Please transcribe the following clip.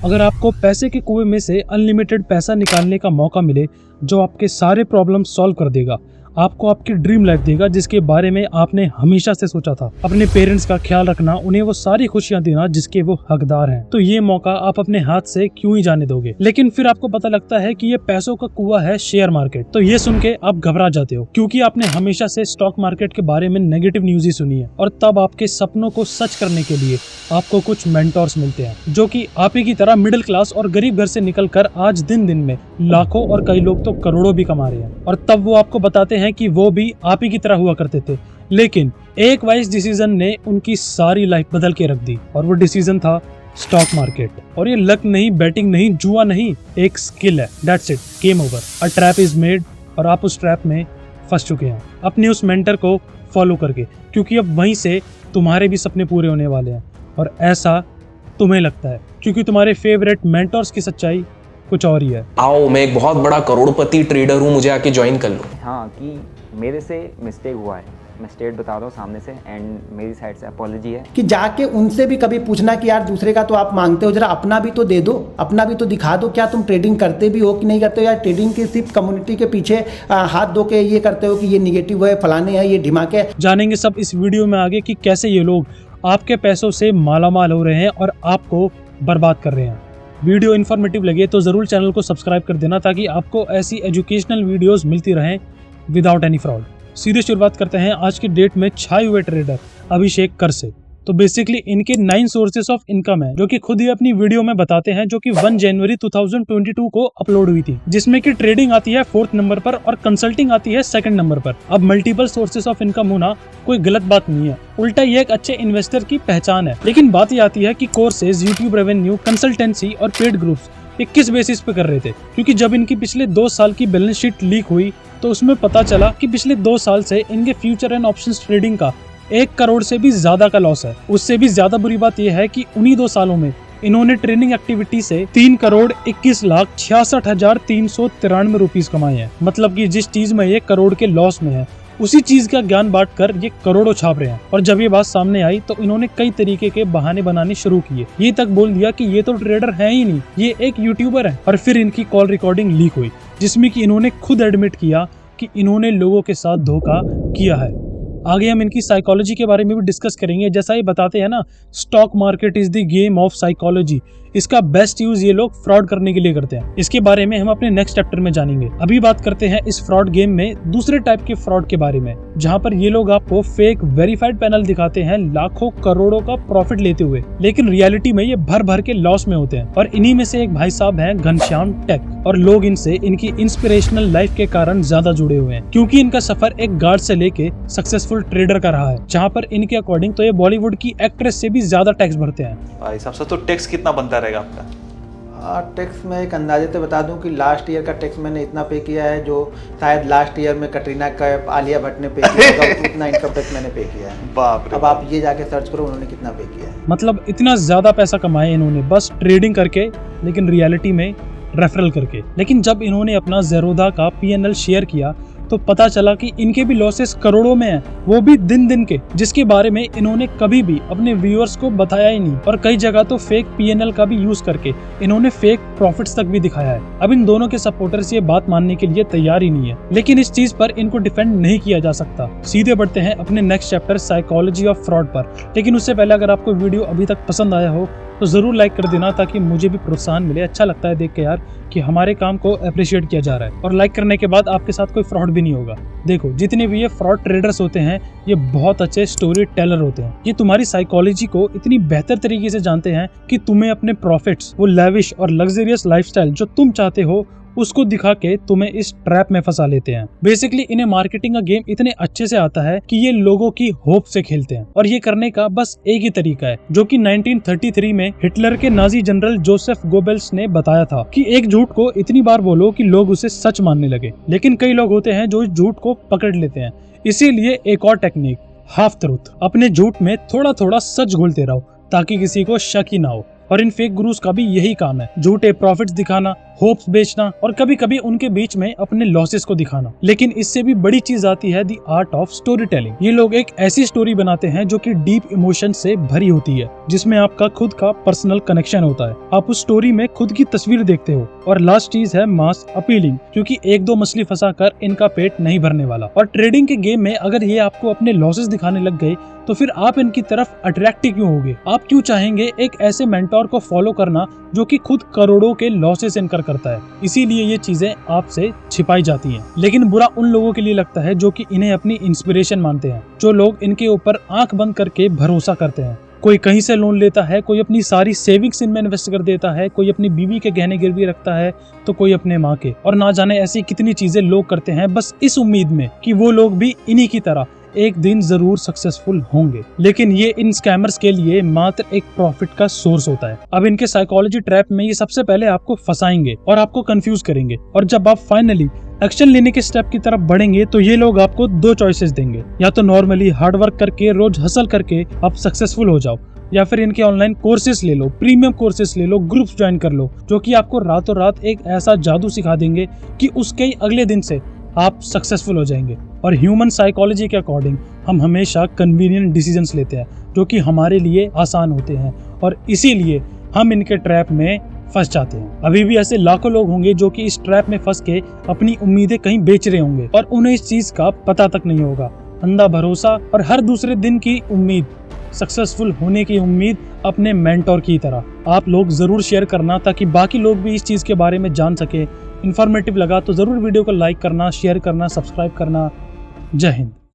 अगर आपको पैसे के कुएं में से अनलिमिटेड पैसा निकालने का मौका मिले जो आपके सारे प्रॉब्लम सॉल्व कर देगा, आपको आपकी ड्रीम लाइफ देगा जिसके बारे में आपने हमेशा से सोचा था, अपने पेरेंट्स का ख्याल रखना, उन्हें वो सारी खुशियां देना जिसके वो हकदार हैं, तो ये मौका आप अपने हाथ से क्यों ही जाने दोगे। लेकिन फिर आपको पता लगता है कि ये पैसों का कुआं है शेयर मार्केट। तो ये सुन के आप घबरा जाते हो क्योंकि आपने हमेशा से स्टॉक मार्केट के बारे में नेगेटिव न्यूज ही सुनी है। और तब आपके सपनों को सच करने के लिए आपको कुछ मेंटोर्स मिलते हैं जो कि आप ही की तरह मिडिल क्लास और गरीब घर से निकलकर आज दिन दिन में लाखों और कई लोग तो करोड़ों भी कमा रहे हैं। और तब वो आपको बताते हैं कि वो भी आप ही की तरह हुआ करते थे, लेकिन एक वाइज डिसीजन ने उनकी सारी लाइफ बदल के रख दी। और वो डिसीजन था स्टॉक मार्केट। और ये लक नहीं, बैटिंग नहीं, जुआ नहीं, एक स्किल है। That's it, game over, a trap is made. और आप उस ट्रैप में फंस चुके हैं अपने उस मेंटर को फॉलो करके, क्योंकि अब वहीं से तुम्हारे भी सपने पूरे होने वाले हैं। और ऐसा तुम्हें लगता है क्योंकि तुम्हारे फेवरेट मेंटर्स की सच्चाई कुछ और ही है। आओ, मैं एक बहुत बड़ा करोड़पति ट्रेडर हूँ, मुझे आके ज्वाइन कर लो। हाँ, कि मेरे से मिस्टेक हुआ है, मैं स्टेट बता रहा हूँ सामने से, एंड मेरी साइड से अपॉलॉजी है। कि जाके उनसे भी कभी पूछना कि यार दूसरे का तो आप मांगते हो, जरा अपना भी तो दे दो, अपना भी तो दिखा दो, क्या तुम ट्रेडिंग करते भी हो कि नहीं करते हो, या ट्रेडिंग की सिर्फ कम्युनिटी के पीछे हाथ धो के ये करते हो कि ये निगेटिव है, फलाने है, ये ढिमाके है। जानेंगे सब इस वीडियो में आगे कि कैसे ये लोग आपके पैसों से मालामाल हो रहे हैं और आपको बर्बाद कर रहे हैं। वीडियो इन्फॉर्मेटिव लगे तो जरूर चैनल को सब्सक्राइब कर देना ताकि आपको ऐसी एजुकेशनल वीडियोस मिलती रहें विदाउट एनी फ्रॉड। सीधे शुरुआत करते हैं आज की डेट में छाए हुए ट्रेडर अभिषेक कर से। तो बेसिकली इनके 9 सोर्सेस ऑफ इनकम है जो कि खुद ही अपनी वीडियो में बताते हैं, जो कि 1 जनवरी 2022 को अपलोड हुई थी, जिसमें कि ट्रेडिंग आती है 4th नंबर पर और कंसल्टिंग आती है 2nd नंबर पर। अब मल्टीपल सोर्सेस ऑफ इनकम होना कोई गलत बात नहीं है, उल्टा ये एक अच्छे इन्वेस्टर की पहचान है। लेकिन बात ये आती है कि कोर्सेज, यूट्यूब रेवेन्यू, कंसल्टेंसी और पेड ग्रुप्स ये किस बेसिस पे कर रहे थे, क्योंकि जब इनकी पिछले 2 साल की बैलेंस शीट लीक हुई तो उसमें पता चला कि पिछले 2 साल से इनके फ्यूचर एंड ऑप्शंस ट्रेडिंग का 1 करोड़ से भी ज्यादा का लॉस है। उससे भी ज्यादा बुरी बात यह है कि उन्हीं 2 सालों में इन्होंने ट्रेडिंग एक्टिविटी से 3,21,66,393 रुपीज कमाए हैं। मतलब कि जिस चीज में ये करोड़ के लॉस में है उसी चीज का ज्ञान बांटकर ये करोड़ों छाप रहे हैं। और जब ये बात सामने आई तो इन्होंने कई तरीके के बहाने बनाने शुरू किए। ये तक बोल दिया कि ये तो ट्रेडर है ही नहीं, ये एक यूट्यूबर है। और फिर इनकी कॉल रिकॉर्डिंग लीक हुई जिसमें कि इन्होंने खुद एडमिट किया कि इन्होंने लोगों के साथ धोखा किया है। आगे हम इनकी साइकोलॉजी के बारे में भी डिस्कस करेंगे। जैसा ये बताते हैं ना, stock market is the game of psychology. इसका बेस्ट यूज ये लोग फ्रॉड करने के लिए करते हैं। इसके बारे में हम अपने नेक्स्ट चैप्टर में जानेंगे। अभी बात करते हैं इस फ्रॉड गेम में दूसरे टाइप के फ्रॉड के बारे में, जहां पर ये लोग आपको फेक वेरीफाइड पैनल दिखाते हैं लाखों करोड़ों का प्रॉफिट लेते हुए, लेकिन रियलिटी में ये भर भर के लॉस में होते हैं। और इन्हीं में से एक भाई साहब हैं घनश्याम टेक, और लोग इनसे इनकी इंस्पिरेशनल लाइफ के कारण ज्यादा जुड़े हुए हैं, क्योंकि इनका सफर एक गार्ड से लेके सक्सेसफुल ट्रेडर का रहा है, जहाँ पर इनके अकॉर्डिंग तो ये बॉलीवुड की एक्ट्रेस से भी ज्यादा टैक्स भरते हैं। भाई साहब, तो टैक्स कितना बनता रहेगा आपका? टैक्स मैं एक अंदाजे से बता दूं कि लास्ट ईयर का टैक्स मैंने इतना पे किया है जो शायद लास्ट ईयर में कटरीना कैफ, आलिया भट्ट ने पे किया होगा, उतना इनकम टैक्स मैंने पे किया है। बाप रे। अब आप ये जाके सर्च करो उन्होंने कितना पे किया है। मतलब इतना ज्यादा पैसा कमाया इन्होंने बस ट्रेडिंग करके, लेकिन रियलिटी में रेफरल करके। लेकिन जब इन्होंने अपना ज़ेरोधा का PNL शेयर किया तो पता चला कि इनके भी लॉसेस करोड़ों में हैं, वो भी दिन दिन के, जिसके बारे में इन्होंने कभी भी अपने व्यूअर्स को बताया ही नहीं। और कई जगह तो फेक PNL का भी यूज करके इन्होंने फेक प्रॉफिट्स तक भी दिखाया है। अब इन दोनों के सपोर्टर्स ये बात मानने के लिए तैयार ही नहीं है, लेकिन इस चीज पर इनको डिफेंड नहीं किया जा सकता। सीधे बढ़ते हैं अपने next chapter psychology of fraud पर। लेकिन उससे पहले अगर आपको वीडियो अभी तक पसंद आया हो तो जरूर लाइक कर देना ताकि मुझे भी प्रोत्साहन मिले। अच्छा लगता है देख के यार कि हमारे काम को अप्रिशिएट किया जा रहा है। और लाइक करने के बाद आपके साथ कोई फ्रॉड भी नहीं होगा। देखो, जितने भी ये फ्रॉड ट्रेडर्स होते हैं ये बहुत अच्छे स्टोरी टेलर होते हैं। ये तुम्हारी साइकोलॉजी को इतनी बेहतर तरीके से जानते हैं कि तुम्हें अपने प्रॉफिट्स, वो लेविश और लग्जरियस लाइफस्टाइल जो तुम चाहते हो उसको दिखा के तुम्हें इस ट्रैप में फंसा लेते हैं। बेसिकली इन्हें मार्केटिंग का गेम इतने अच्छे से आता है कि ये लोगों की होप से खेलते हैं। और ये करने का बस एक ही तरीका है जो कि 1933 में हिटलर के नाजी जनरल जोसेफ गोबेल्स ने बताया था कि एक झूठ को इतनी बार बोलो कि लोग उसे सच मानने लगे। लेकिन कई लोग होते हैं जो इस झूठ को पकड़ लेते हैं। इसीलिए एक और टेक्निक, हाफ ट्रूथ। अपने झूठ में थोड़ा थोड़ा सच घोलते रहो ताकि किसी को शक ही ना हो। और इन फेक गुरुज का भी यही काम है, झूठे प्रॉफिट्स दिखाना, होप्स बेचना और कभी कभी उनके बीच में अपने लॉसेस को दिखाना। लेकिन इससे भी बड़ी चीज आती है the art of story telling. ये लोग एक ऐसी स्टोरी बनाते हैं जो कि डीप इमोशन से भरी होती है, जिसमें आपका खुद का पर्सनल कनेक्शन होता है। आप उस स्टोरी में खुद की तस्वीर देखते हो। और लास्ट चीज है मास अपीलिंग, क्योंकि एक दो मछली फंसा कर इनका पेट नहीं भरने वाला। और ट्रेडिंग के गेम में अगर ये आपको अपने लॉसेस दिखाने लग गए तो फिर आप इनकी तरफ अट्रैक्ट क्यों होगे? आप क्यों चाहेंगे एक ऐसे मेंटोर को फॉलो करना जो कि खुद करोड़ों के लॉसेस इनकर करता है? इसीलिए ये चीजें आपसे छिपाई जाती हैं। लेकिन बुरा उन लोगों के लिए लगता है जो कि इन्हें अपनी इंस्पिरेशन मानते हैं, जो लोग इनके ऊपर आंख बंद करके भरोसा करते हैं। कोई कहीं से लोन लेता है, कोई अपनी सारी सेविंग्स इनमें इन्वेस्ट कर देता है, कोई अपनी बीवी के गहने गिरवी रखता है, तो कोई अपने माँ के। और ना जाने ऐसी कितनी चीजें लोग करते हैं बस इस उम्मीद में कि वो लोग भी इन्हीं की तरह एक दिन जरूर सक्सेसफुल होंगे। लेकिन ये इन स्कैमर्स के लिए मात्र एक प्रॉफिट का सोर्स होता है। अब इनके साइकोलॉजी ट्रैप में ये सबसे पहले आपको फंसाएंगे और आपको कंफ्यूज करेंगे, और जब आप फाइनली एक्शन लेने के स्टेप की तरफ बढ़ेंगे तो ये लोग आपको दो चॉइसेस देंगे, या तो नॉर्मली हार्ड वर्क करके रोज हसल करके आप सक्सेसफुल हो जाओ, या फिर इनके ऑनलाइन कोर्सेज ले लो, प्रीमियम कोर्सेज ले लो, ग्रुप्स ज्वाइन कर लो, जो कि आपको रातों रात एक ऐसा जादू सिखा देंगे कि उसके अगले दिन से आप सक्सेसफुल हो जाएंगे। और ह्यूमन साइकोलॉजी के अकॉर्डिंग हम हमेशा कन्वीनियंट डिसीजंस लेते हैं जो कि हमारे लिए आसान होते हैं, और इसीलिए हम इनके ट्रैप में फंस जाते हैं। अभी भी ऐसे लाखों लोग होंगे जो कि इस ट्रैप में फंस के अपनी उम्मीदें कहीं बेच रहे होंगे और उन्हें इस चीज का पता तक नहीं होगा। अंधा भरोसा और हर दूसरे दिन की उम्मीद, सक्सेसफुल होने की उम्मीद अपने मेंटोर की तरह। आप लोग जरूर शेयर करना ताकि बाकी लोग भी इस चीज के बारे में जान सके। इन्फॉर्मेटिव लगा तो जरूर वीडियो को लाइक करना, शेयर करना, सब्सक्राइब करना। जय हिंद।